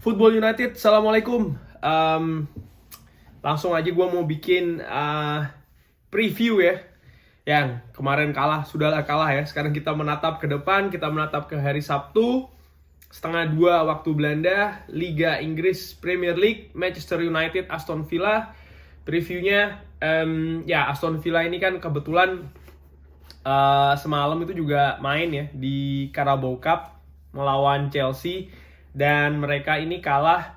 Football United, Assalamualaikum. Langsung aja gue mau bikin preview ya. Yang kemarin kalah, sudahlah kalah ya. Sekarang kita menatap ke depan, kita menatap ke hari Sabtu. Setengah 2 waktu Belanda, Liga Inggris Premier League, Manchester United, Aston Villa. Previewnya, ya Aston Villa ini kan kebetulan semalam itu juga main ya di Carabao Cup melawan Chelsea. Dan mereka ini kalah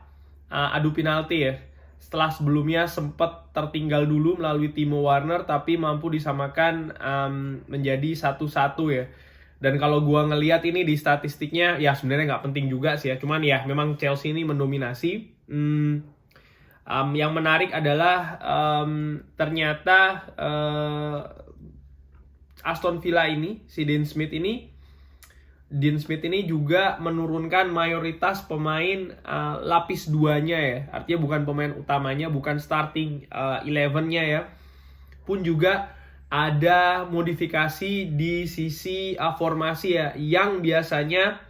adu penalti ya. Setelah sebelumnya sempat tertinggal dulu melalui Timo Werner, tapi mampu disamakan menjadi 1-1 ya. Dan kalau gua ngelihat ini di statistiknya, ya sebenarnya nggak penting juga sih ya. Cuman ya memang Chelsea ini mendominasi. Yang menarik adalah ternyata Aston Villa ini, si Dean Smith ini juga menurunkan mayoritas pemain lapis 2-nya ya. Artinya bukan pemain utamanya, bukan starting 11-nya ya. Pun juga ada modifikasi di sisi formasi ya. Yang biasanya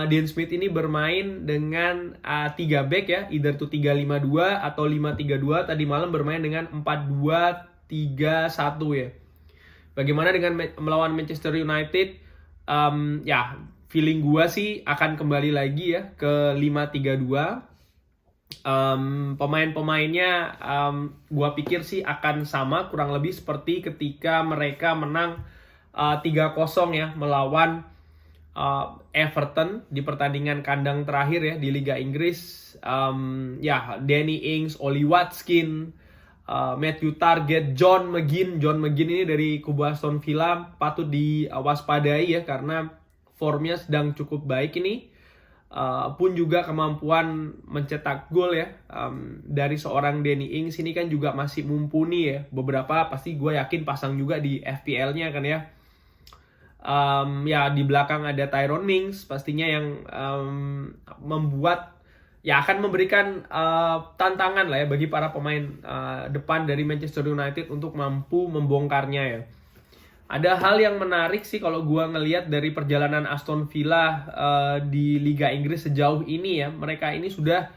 Dean Smith ini bermain dengan 3 back ya. Either itu 3-5-2 atau 5-3-2. Tadi malam bermain dengan 4-2-3-1 ya. Bagaimana dengan melawan Manchester United? Ya feeling gua sih akan kembali lagi ya ke 5-3-2. Pemain-pemainnya gua pikir sih akan sama, kurang lebih seperti ketika mereka menang 3-0 ya melawan Everton di pertandingan kandang terakhir ya di Liga Inggris. Ya Danny Ings, Oli Watkins, Matthew Target, John McGinn ini dari kubu Aston Villa patut diwaspadai ya karena formnya sedang cukup baik ini. Pun juga kemampuan mencetak gol ya dari seorang Danny Ings ini kan juga masih mumpuni ya. Beberapa pasti gue yakin pasang juga di FPL-nya kan ya. Ya di belakang ada Tyrone Mings pastinya yang membuat ya akan memberikan tantangan lah ya bagi para pemain depan dari Manchester United untuk mampu membongkarnya ya. Ada hal yang menarik sih kalau gua ngelihat dari perjalanan Aston Villa di Liga Inggris sejauh ini ya. Mereka ini sudah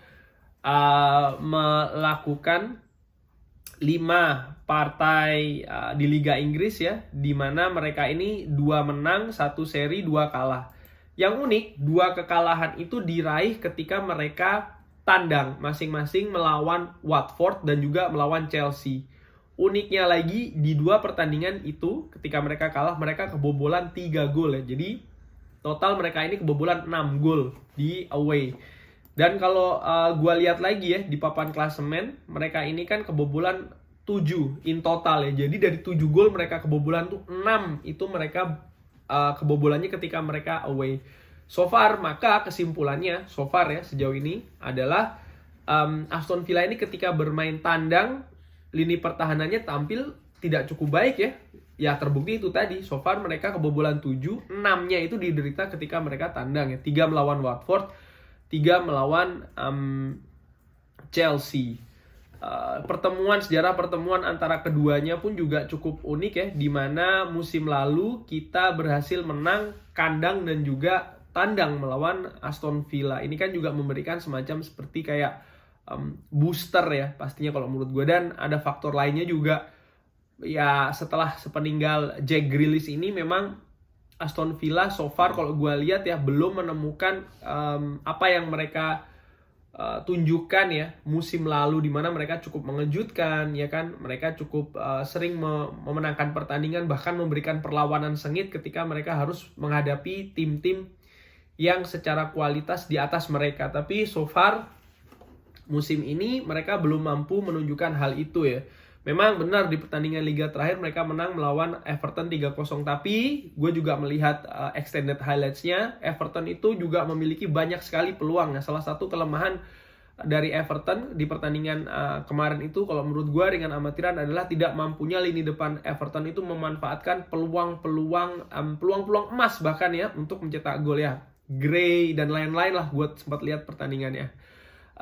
melakukan 5 partai di Liga Inggris ya, di mana mereka ini 2 menang, 1 seri, 2 kalah. Yang unik, 2 kekalahan itu diraih ketika mereka tandang masing-masing melawan Watford dan juga melawan Chelsea. Uniknya lagi, di 2 pertandingan itu ketika mereka kalah, mereka kebobolan 3 gol ya. Jadi total mereka ini kebobolan 6 gol di away. Dan kalau gue lihat lagi ya di papan klasemen, mereka ini kan kebobolan 7 in total ya. Jadi dari 7 gol mereka kebobolan tuh 6 itu mereka kebobolannya ketika mereka away. So far, maka kesimpulannya so far ya sejauh ini adalah Aston Villa ini ketika bermain tandang, lini pertahanannya tampil tidak cukup baik ya. Ya terbukti itu tadi, so far mereka kebobolan 7, 6-nya itu diderita ketika mereka tandang ya. 3 melawan Watford, 3 melawan Chelsea. Sejarah pertemuan antara keduanya pun juga cukup unik ya, di mana musim lalu kita berhasil menang kandang dan juga tandang melawan Aston Villa. Ini kan juga memberikan semacam seperti kayak booster ya pastinya kalau menurut gue. Dan ada faktor lainnya juga ya, setelah sepeninggal Jack Grealish ini memang Aston Villa so far kalau gue lihat ya belum menemukan apa yang mereka tunjukkan ya musim lalu, di mana mereka cukup mengejutkan ya kan. Mereka cukup sering memenangkan pertandingan, bahkan memberikan perlawanan sengit ketika mereka harus menghadapi tim-tim yang secara kualitas di atas mereka. Tapi so far musim ini mereka belum mampu menunjukkan hal itu ya. Memang benar di pertandingan Liga terakhir mereka menang melawan Everton 3-0. Tapi gue juga melihat extended highlights-nya. Everton itu juga memiliki banyak sekali peluang. Nah, salah satu kelemahan dari Everton di pertandingan kemarin itu kalau menurut gue dengan amatiran adalah tidak mampunya lini depan Everton itu memanfaatkan peluang-peluang emas bahkan ya untuk mencetak gol ya. Gray dan lain-lain lah gue sempat lihat pertandingannya.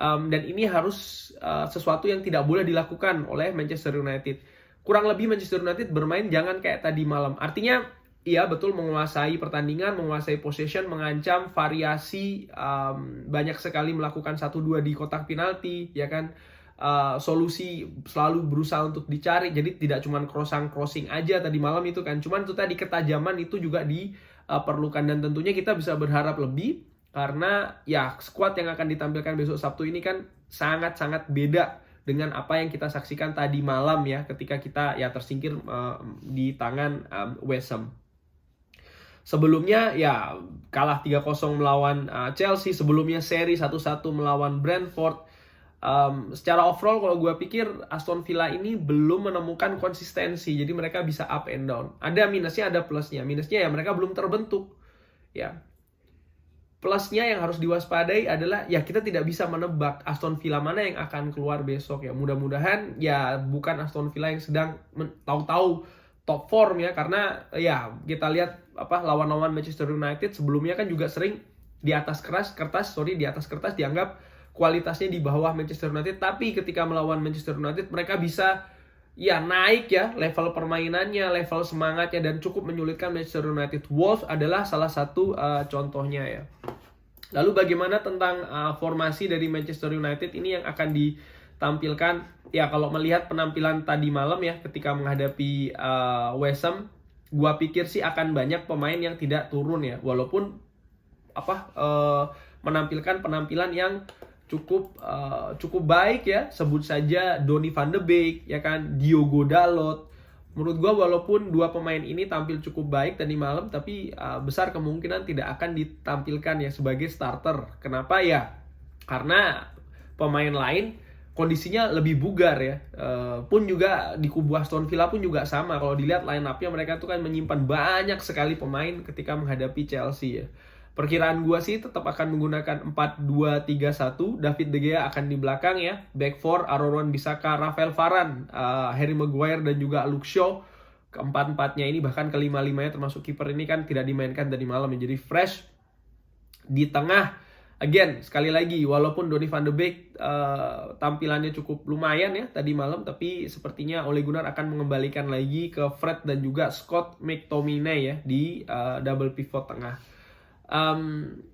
Dan ini harus sesuatu yang tidak boleh dilakukan oleh Manchester United. Kurang lebih Manchester United bermain jangan kayak tadi malam. Artinya iya betul, menguasai pertandingan, menguasai possession, mengancam, variasi, banyak sekali melakukan 1-2 di kotak penalti, ya kan. Solusi selalu berusaha untuk dicari, jadi tidak cuma crossing aja tadi malam itu kan, cuman itu tadi ketajaman itu juga diperlukan, dan tentunya kita bisa berharap lebih karena ya squad yang akan ditampilkan besok Sabtu ini kan sangat-sangat beda dengan apa yang kita saksikan tadi malam ya, ketika kita ya tersingkir di tangan West Ham. Sebelumnya ya kalah 3-0 melawan Chelsea, sebelumnya seri 1-1 melawan Brentford. Secara overall kalau gue pikir Aston Villa ini belum menemukan konsistensi, jadi mereka bisa up and down. Ada minusnya, ada plusnya. Minusnya ya mereka belum terbentuk. Ya. Plusnya yang harus diwaspadai adalah ya kita tidak bisa menebak Aston Villa mana yang akan keluar besok ya. Mudah-mudahan ya bukan Aston Villa yang sedang tahu-tahu top form ya, karena ya kita lihat lawan-lawan Manchester United sebelumnya kan juga sering di atas kertas dianggap kualitasnya di bawah Manchester United, tapi ketika melawan Manchester United mereka bisa ya naik ya level permainannya, level semangatnya, dan cukup menyulitkan Manchester United. Wolves adalah salah satu contohnya ya. Lalu bagaimana tentang formasi dari Manchester United ini yang akan ditampilkan? Ya kalau melihat penampilan tadi malam ya ketika menghadapi West Ham, gua pikir sih akan banyak pemain yang tidak turun ya, walaupun menampilkan penampilan yang cukup baik ya. Sebut saja Donny van de Beek ya kan, Diogo Dalot. Menurut gue walaupun dua pemain ini tampil cukup baik tadi malam, tapi besar kemungkinan tidak akan ditampilkan ya sebagai starter. Kenapa ya? Karena pemain lain kondisinya lebih bugar ya. Pun juga di kubu Aston Villa pun juga sama. Kalau dilihat line up-nya mereka tuh kan menyimpan banyak sekali pemain ketika menghadapi Chelsea ya. Perkiraan gue sih tetap akan menggunakan 4-2-3-1. David De Gea akan di belakang ya. Back four, Aaron Wan-Bissaka, Rafael Varane, Harry Maguire, dan juga Luke Shaw. Keempat-empatnya ini bahkan kelima-limanya termasuk kiper ini kan tidak dimainkan tadi malam ya. Jadi fresh. Di tengah, again, sekali lagi, walaupun Donny van de Beek tampilannya cukup lumayan ya tadi malam, tapi sepertinya Ole Gunnar akan mengembalikan lagi ke Fred dan juga Scott McTominay ya di double pivot tengah.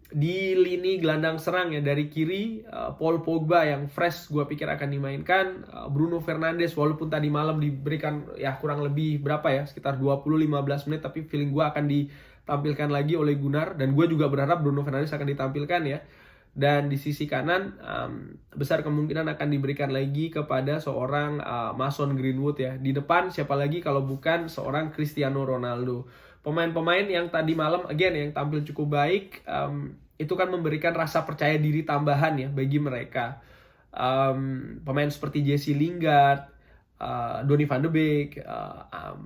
Di lini gelandang serang ya, dari kiri Paul Pogba yang fresh gue pikir akan dimainkan. Bruno Fernandes walaupun tadi malam diberikan ya kurang lebih berapa ya, sekitar 20-15 menit, tapi feeling gue akan ditampilkan lagi oleh Gunnar, dan gue juga berharap Bruno Fernandes akan ditampilkan ya. Dan di sisi kanan besar kemungkinan akan diberikan lagi kepada seorang Mason Greenwood ya. Di depan siapa lagi kalau bukan seorang Cristiano Ronaldo. Pemain-pemain yang tadi malam again yang tampil cukup baik, itu kan memberikan rasa percaya diri tambahan ya bagi mereka. Pemain seperti Jesse Lingard, Donny van de Beek,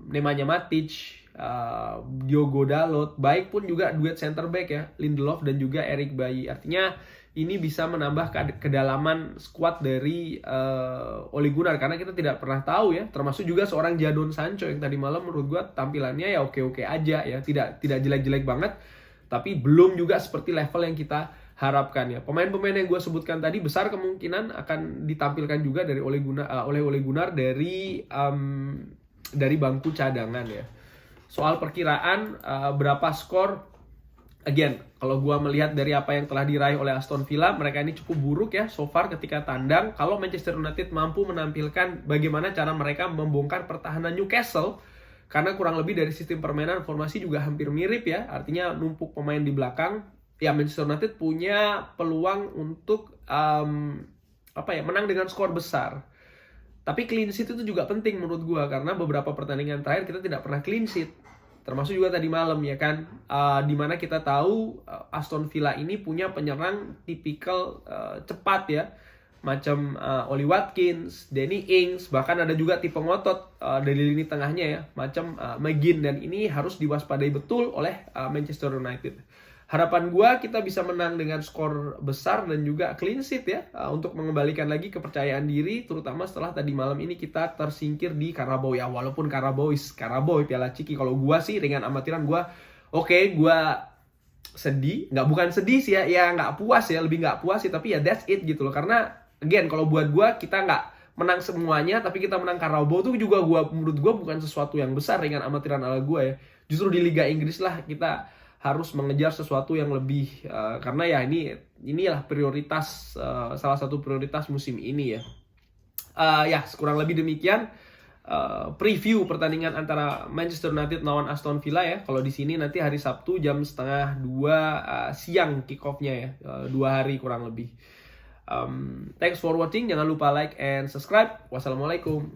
Nemanja Matic, Diogo Dalot, baik pun juga duet center back ya, Lindelof dan juga Eric Bailly. Artinya ini bisa menambah kedalaman squad dari Ole Gunnar, karena kita tidak pernah tahu ya, termasuk juga seorang Jadon Sancho yang tadi malam menurut gue tampilannya ya oke-oke aja ya, tidak jelek-jelek banget, tapi belum juga seperti level yang kita harapkan ya. Pemain-pemain yang gue sebutkan tadi besar kemungkinan akan ditampilkan juga dari Ole Gunnar dari bangku cadangan ya. Soal perkiraan berapa skor, again, kalau gue melihat dari apa yang telah diraih oleh Aston Villa, mereka ini cukup buruk ya so far ketika tandang. Kalau Manchester United mampu menampilkan bagaimana cara mereka membongkar pertahanan Newcastle, karena kurang lebih dari sistem permainan formasi juga hampir mirip ya, artinya numpuk pemain di belakang, ya Manchester United punya peluang untuk menang dengan skor besar. Tapi clean sheet itu juga penting menurut gue, karena beberapa pertandingan terakhir kita tidak pernah clean sheet. Termasuk juga tadi malam ya kan, dimana kita tahu Aston Villa ini punya penyerang tipikal cepat ya, macam Oli Watkins, Danny Ings, bahkan ada juga tipe ngotot dari lini tengahnya ya, macam McGinn, dan ini harus diwaspadai betul oleh Manchester United. Harapan gue kita bisa menang dengan skor besar dan juga clean sheet ya, untuk mengembalikan lagi kepercayaan diri, terutama setelah tadi malam ini kita tersingkir di Carabao ya. Walaupun Carabao Piala Ciki, kalau gue sih dengan amatiran gue gue sedih, bukan sedih sih ya nggak puas ya, lebih nggak puas sih, tapi ya that's it gitu loh. Karena again kalau buat gue kita nggak menang semuanya, tapi kita menang Carabao tuh juga menurut gue bukan sesuatu yang besar dengan amatiran ala gue ya. justru di Liga Inggris lah kita harus mengejar sesuatu yang lebih, karena ya inilah prioritas, salah satu prioritas musim ini ya. Ya kurang lebih demikian preview pertandingan antara Manchester United lawan Aston Villa ya. Kalau di sini nanti hari Sabtu jam 1:30 siang kick off-nya ya, 2 hari kurang lebih. Thanks for watching, jangan lupa like and subscribe. Wassalamualaikum.